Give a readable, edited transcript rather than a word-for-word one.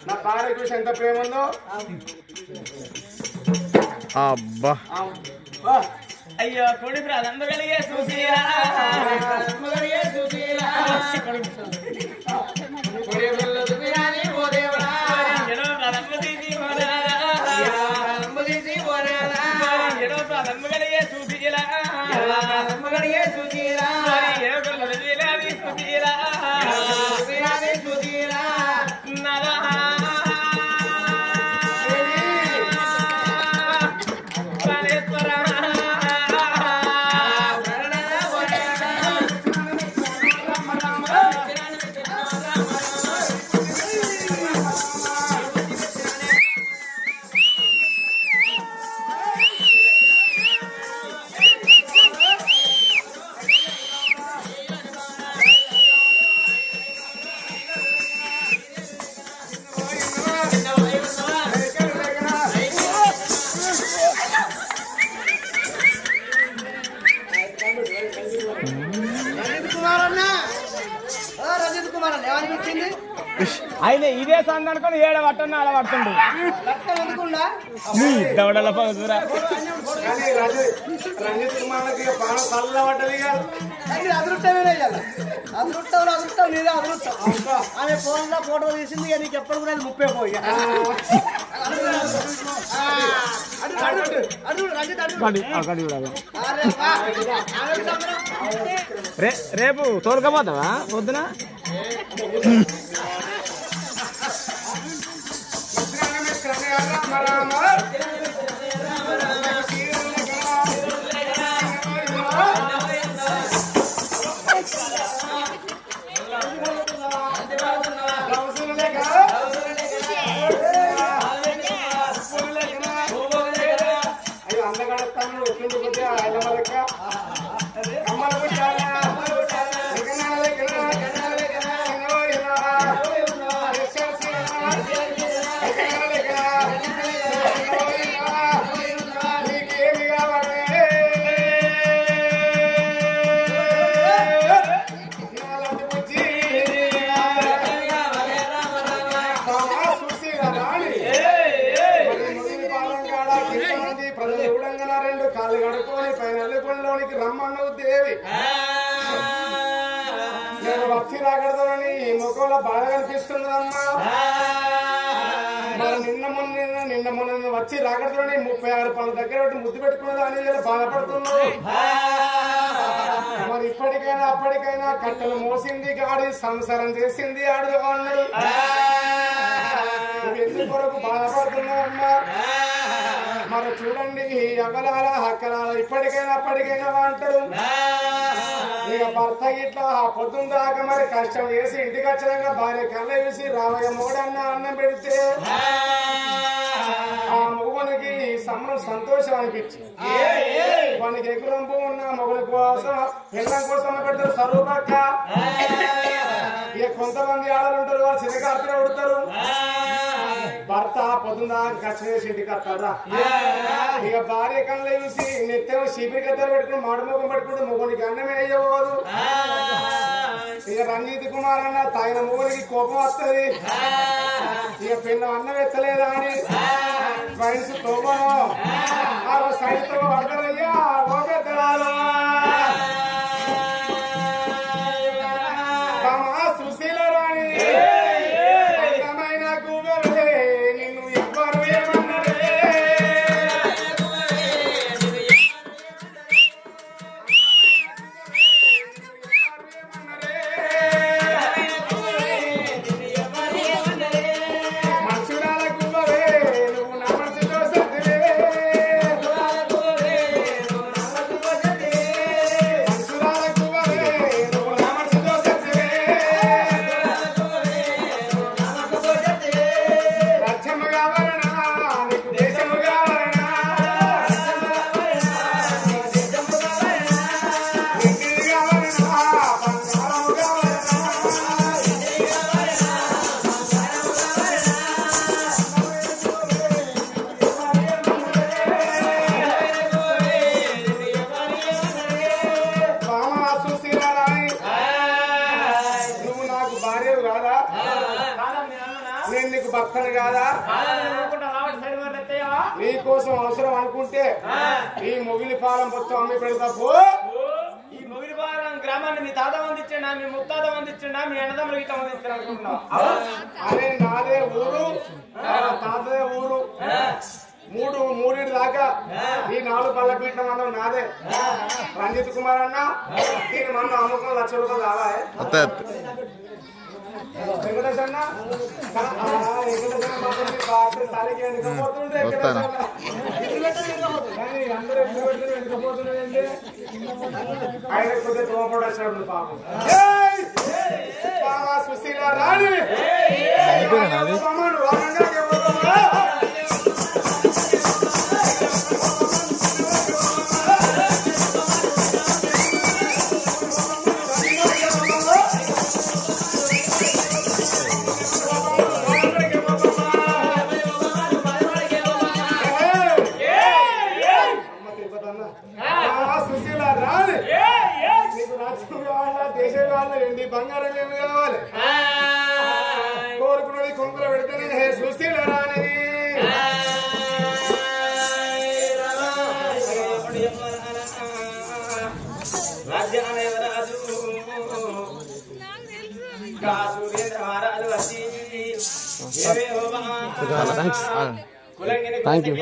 నా భార్య చూసి ఎంత ప్రేమ ఉందో. అబ్బా అయ్యో కొడి ప్రారంభ కలిగే చూసిరా ఆయన ఇదే సంద అనుకుని ఏడ పట్టను ఆడ పడుతుండు దవడల పగురా రంజిత్ కుమార్కి బాగా చల్ల పడ్డది కాదు. అదృష్టం నీదే అదృష్టం. ఆమె ఫోన్ లో ఫోటో తీసింది నీకు ఎప్పుడు కూడా 30 పోయి రేపు తోలుకపోతావా పొద్దున? రమ్మన్నవు దేవి, నేను వచ్చి రాకూడదని ఈ ముఖంలో బాధ కనిపిస్తున్నదమ్మా. మరి నిన్న మొన్న వచ్చి రాకూడదని 36 పనుల దగ్గర ముద్దు పెట్టుకున్నదా అని బాధపడుతున్నావు. మరి ఇప్పటికైనా అప్పటికైనా కట్టలు మోసింది గాడి, సంసారం చేసింది ఆడు అన్నాడు. నువ్వు ఎందుకు కొరకు బాధపడుతున్నావు అమ్మా? మరి చూడండి ఈ అగలాల హక్కలాల ఇప్పటికైనా అప్పటికైనా అంటాడు. ఇక భర్త ఇట్లా పొద్దున్న దాకా మరి కష్టం చేసి ఇంటికి వచ్చినాక భార్య కళ్ళ వేసి రావయ్య మూడన్న అన్నం పెడితే ఆ మొగునికి సంతోషం అనిపించింది. వానికి ఎగురంపు ఉన్న మొగుని కోసం పిల్లల కోసం పెడతారు సరుపక్క. ఇక కొంతమంది ఆడలు ఉంటారు, వాళ్ళు చిన్నగా అప్పుడే ఉడతారు. భర్త పొద్దున్న కష్టం చేసి ఇంటికి వస్తారా, ఇక భార్య కళ్ళ చూసి నిత్యం శిబిరి గద్దలు పెట్టుకుని మాడుముఖం పెట్టుకుంటే మొగునికి అన్నమే అయ్యబోదు. ఇక రంజిత్ కుమార్ అన్న తాగిన మొగునికి కోపం వస్తుంది. ఇక పిల్ల అన్నం ఎత్తలేదా అని ఫ్రెండ్స్ తోమను ఆ సైడ్తో పడతారయ్యా ఓపెత్తరాలు సుశీల రాణి నిన్ను ఎవ్వరు ఏమన్నారే, మనుషురాల గువ్వవే నువ్వు నా మనసుతో సత్తివే, కాదా నీ కోసం అవసరం అనుకుంటే నీ మొగిలి పాలం మొత్తం అమ్మి పెడతా పో. ఈ మొగిలిపాలెం గ్రామాన్ని మీ తాత అందించండా, మీ ముత్తాత అందించండా, మీ అన్నదమ్ములకి ఇట్లా అందించారు అనుకుంటున్నావు. అరే నాదే ఊరు తాతదే ఊరు. మూడింటి దాకా ఈ 4 పళ్ళ పీఠం అన్నం నాదే. రంజిత్ కుమార్ అన్న దీని మన అమ్ముకున్న ₹1,00,000 కావాలి. వెంకటేష్ అన్న సరికి ఎందుకపోతుంటే అందరూ ఎందుకపోతున్నాయండి. ఆయన కొద్దిగా తోపడు వచ్చినప్పుడు పాపం సుశీల రాణి సుశీల రాణి నీకు రాజ్యం కావాలా దేశం కావాలా ఏంటి బంగారం ఏమి కావాలి కోరుకున్నది కొంగులు పెడితేనే హే సుశీల రాణి థ్యాంక్ యూ.